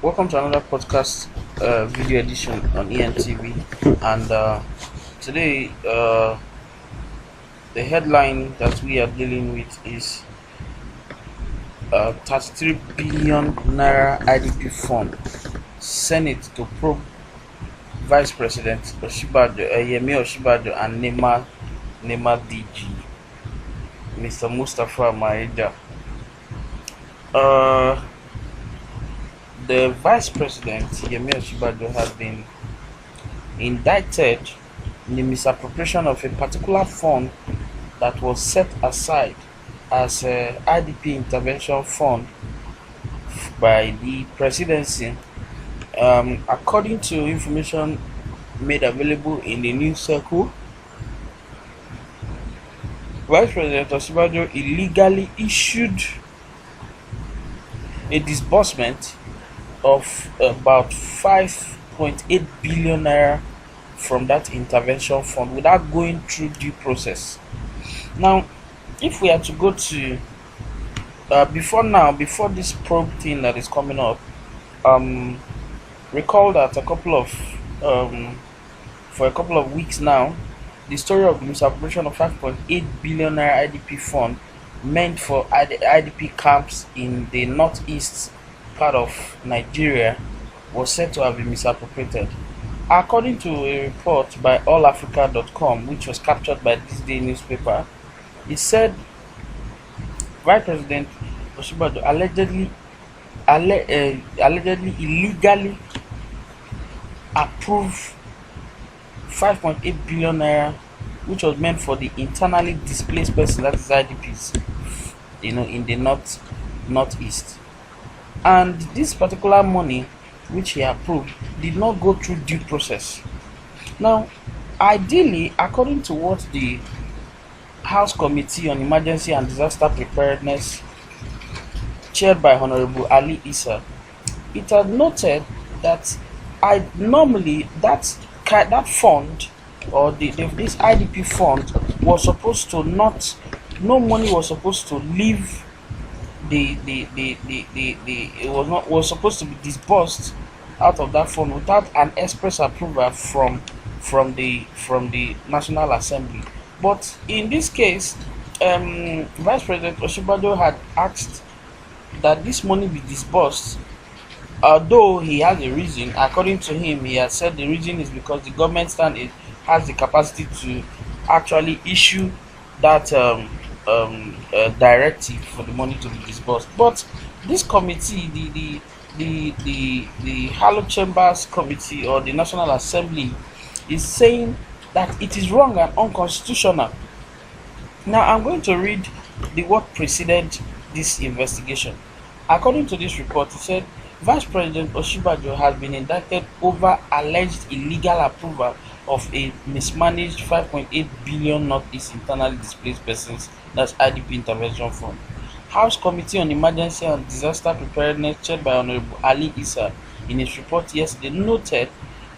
Welcome to another podcast video edition on eNTV. And today, the headline that we are dealing with is 33 billion naira IDP fund. Senate to probe Vice President Yemi Osinbajo and NEMA DG, Mr. Mustapha Maihaja. The Vice President Yemi Osinbajo has been indicted in the misappropriation of a particular fund that was set aside as a IDP intervention fund by the presidency. According to information made available in the news circle, Vice President Osinbajo illegally issued a disbursement of about 5.8 billion naira from that intervention fund without going through due process. Now, if we are to go to before this probe thing that is coming up, recall that for a couple of weeks now, the story of the misappropriation of 5.8 billion naira IDP fund meant for IDP camps in the northeast part of Nigeria was said to have been misappropriated. According to a report by allafrica.com, which was captured by this day newspaper, it said Vice President Osinbajo allegedly illegally approved 5.8 billion naira, which was meant for the internally displaced person, that is IDPs, in the northeast. And this particular money which he approved did not go through due process. Now, ideally, according to what the House Committee on Emergency and Disaster Preparedness, chaired by Honorable Ali Issa, it had noted that normally that fund, or this IDP fund, was supposed to no money was supposed to leave was supposed to be disbursed out of that fund without an express approval from the National Assembly. But in this case, Vice President Osinbajo had asked that this money be disbursed, although he has a reason. According to him, he has said the reason is because the government has the capacity to actually issue that directive for the money to be disbursed. But this committee, the Hallowed Chambers Committee or the National Assembly, is saying that it is wrong and unconstitutional. Now, I'm going to read what preceded this investigation. According to this report, it said Vice President Osinbajo has been indicted over alleged illegal approval of a mismanaged 5.8 billion Northeast internally displaced persons, that's IDP intervention fund. House Committee on Emergency and Disaster Preparedness, chaired by Honorable Ali Issa, in its report yesterday noted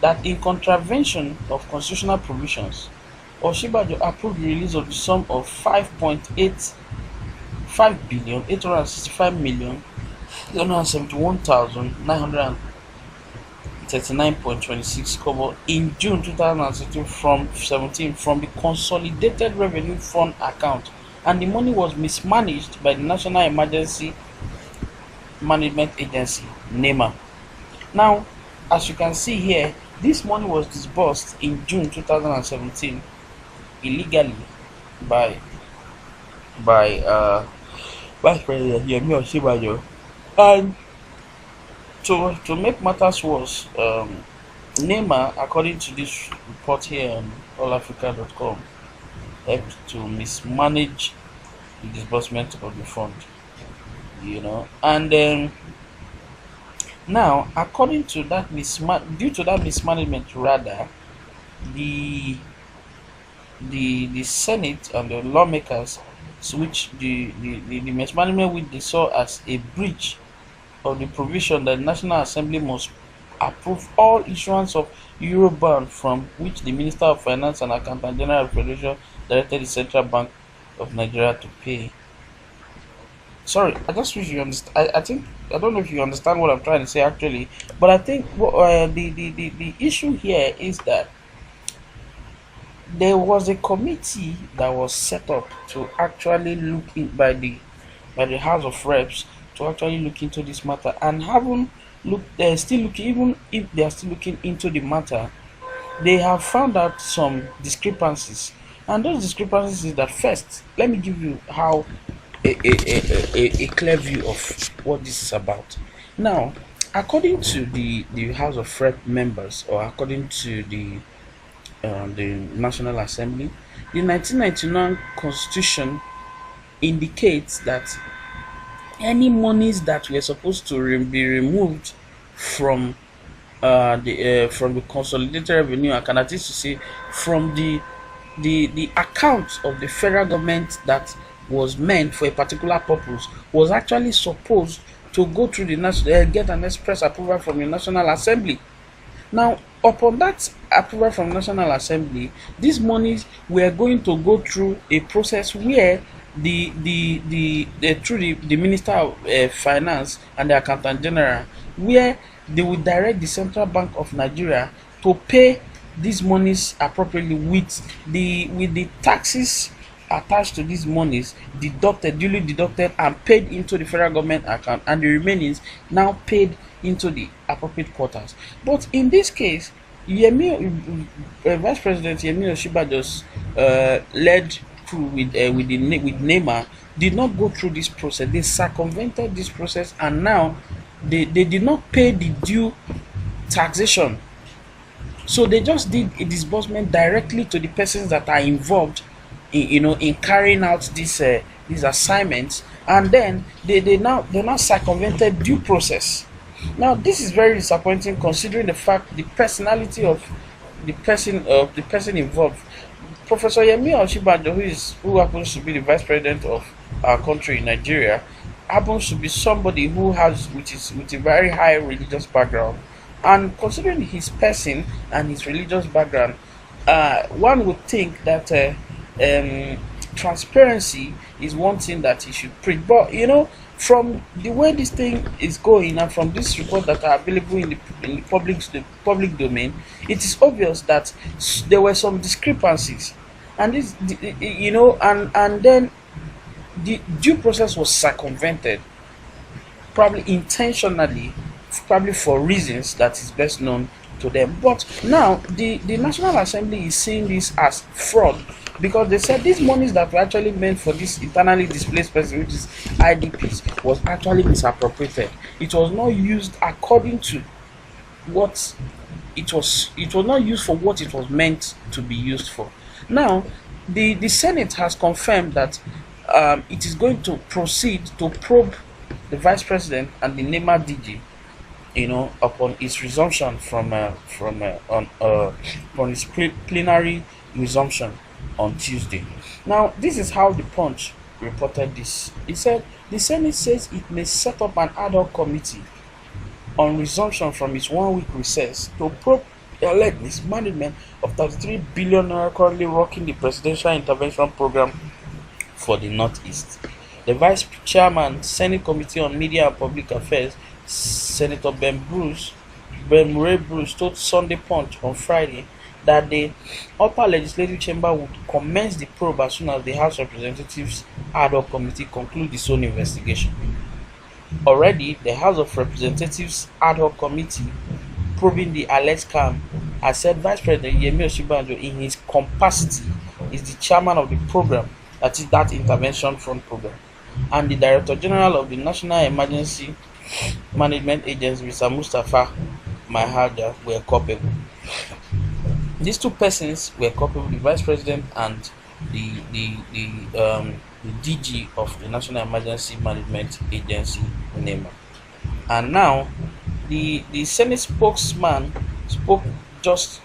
that in contravention of constitutional provisions, Osinbajo approved the release of the sum of 5.8 kobo in June 2017 from the Consolidated Revenue Fund account, and the money was mismanaged by the National Emergency Management Agency, NEMA. Now, as you can see here, this money was disbursed in June 2017 illegally by Vice President Yemi Osinbajo. And to make matters worse, NEMA, according to this report here on allafrica.com, helped to mismanage the disbursement of the fund, and then now, according to that due to that mismanagement, rather, the Senate and the lawmakers switch the mismanagement, which they saw as a breach of the provision that the National Assembly must approve all issuance of Eurobond, from which the Minister of Finance and Accountant General of the Federation directed the Central Bank of Nigeria to pay. sorry, I just wish you understand. I think I don't know if you understand what I'm trying to say actually, but I think the issue here is that there was a committee that was set up to actually look in by the House of Reps to actually look into this matter, and haven't looked. They're still looking, even if they are still looking into the matter. They have found out some discrepancies, and those discrepancies is that first. Let me give you how a clear view of what this is about. Now, according to the House of Rep members, or according to the National Assembly, the 1999 Constitution indicates that any monies that were supposed to be removed from the consolidated revenue, I can at least say from the account of the federal government that was meant for a particular purpose, was actually supposed to go through the national get an express approval from the National Assembly. Now, upon that approval from National Assembly, these monies were going to go through a process where through the Minister of Finance and the Accountant General, where they will direct the Central Bank of Nigeria to pay these monies appropriately with the taxes attached to these monies duly deducted and paid into the federal government account, and the remainings now paid into the appropriate quarters. But in this case, Vice President Yemi Osinbajo's led crew with NEMA did not go through this process. They circumvented this process, and now they did not pay the due taxation. So they just did a disbursement directly to the persons that are involved in carrying out these assignments, and then they now circumvented due process. Now this is very disappointing, considering the fact the personality of the person involved. Professor Yemi Osinbajo, who happens to be the vice president of our country, Nigeria, happens to be somebody who has with a very high religious background. And considering his person and his religious background, one would think that transparency is one thing that he should preach. But from the way this thing is going, and from this report that are available in the public domain, it is obvious that there were some discrepancies, and and then the due process was circumvented, probably intentionally, probably for reasons that is best known to them. But now the National Assembly is seeing this as fraud, because they said these monies that were actually meant for this internally displaced person, which is IDPs, was actually misappropriated. It was not used according to what it was not used for what it was meant to be used for. Now the Senate has confirmed that it is going to proceed to probe the Vice President and the NEMA DG, upon its resumption on its plenary resumption on Tuesday. Now, this is how the Punch reported this. It said the Senate says it may set up an ad-hoc committee on resumption from its 1-week recess to probe the alleged mismanagement of 33 billion naira currently rocking the Presidential Intervention Program for the Northeast. The Vice Chairman, Senate Committee on Media and Public Affairs, Senator Ben Murray Bruce, told Sunday Punch on Friday that the upper legislative chamber would commence the probe as soon as the House of Representatives ad hoc committee concludes its own investigation. Already, the House of Representatives ad hoc committee probing the alleged scam has said Vice President Yemi Osinbajo, in his capacity, is the chairman of the program, that is that intervention fund program, and the Director General of the National Emergency Management Agency, Mr. Mustapha Maihaja, were culpable. These two persons were culpable, the Vice President and the DG of the National Emergency Management Agency, NEMA. And now, the Senate spokesman spoke just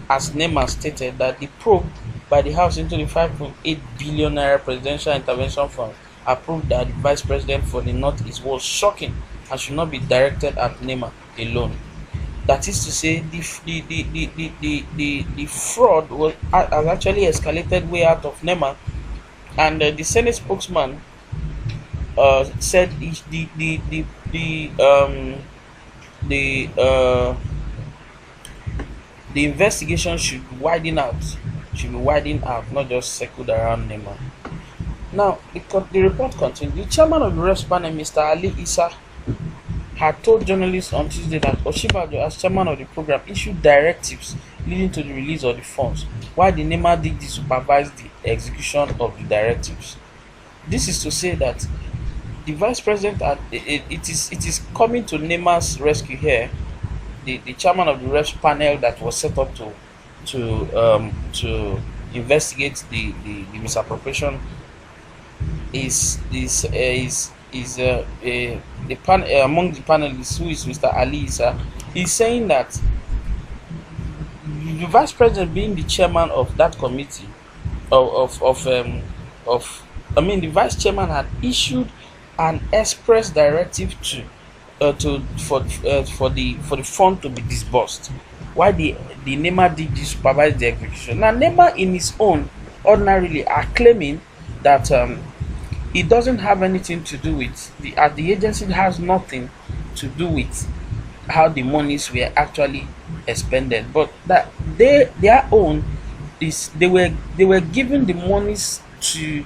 as NEMA stated that the probe by the House into the 5.8 billion naira Presidential Intervention Fund approved by the Vice President for the Northeast was shocking and should not be directed at NEMA alone. That is to say, the fraud has actually escalated way out of NEMA, and the Senate spokesman said the uh, the investigation should should be widened out, not just circled around NEMA. Now, the report continues. The chairman of the reps panel, Mr. Ali Issa, had told journalists on Tuesday that Osinbajo, as chairman of the program, issued directives leading to the release of the funds, while the NEMA DG supervised the execution of the directives. This is to say that the vice president, it is coming to NEMA's rescue here. The chairman of the reps panel that was set up to investigate the misappropriation among the panelists, who is Mr. Ali Issa. He's saying that the vice president, being the chairman of that committee, the vice chairman had issued an express directive for the fund to be disbursed, while the NEMA DG supervised the execution. Now, NEMA in its own ordinarily are claiming that it doesn't have anything to do with the agency has nothing to do with how the monies were actually expended, but that their own is they were given the monies to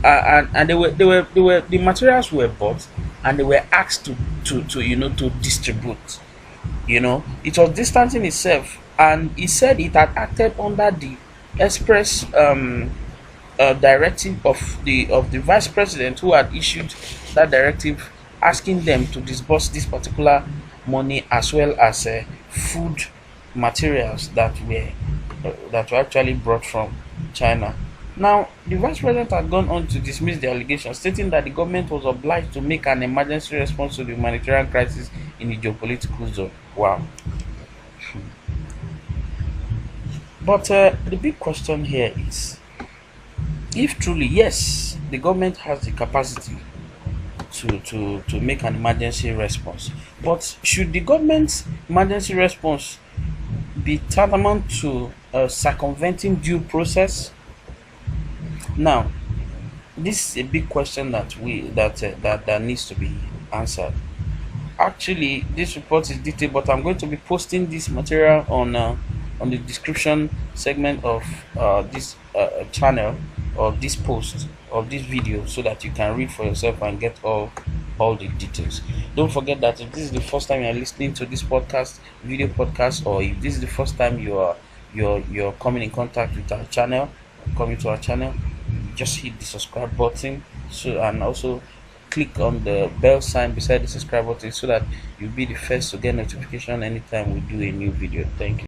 and the materials were bought, and they were asked to distribute. It was distancing itself, and he said it had acted under the express directive of the vice president, who had issued that directive asking them to disburse this particular money, as well as food materials that were actually brought from China. Now, the vice president had gone on to dismiss the allegation, stating that the government was obliged to make an emergency response to the humanitarian crisis in the geopolitical zone. Wow. But the big question here is, if truly, yes, the government has the capacity to make an emergency response, but should the government's emergency response be tantamount to circumventing due process? Now, this is a big question that needs to be answered. Actually, this report is detailed, but I'm going to be posting this material on the description segment of this channel, of this post, of this video, so that you can read for yourself and get all the details. Don't forget that if this is the first time you're listening to this video podcast, or if this is the first time you're coming in contact with our channel, just hit the subscribe button, and also click on the bell sign beside the subscribe button, so that you'll be the first to get notification anytime we do a new video. Thank you.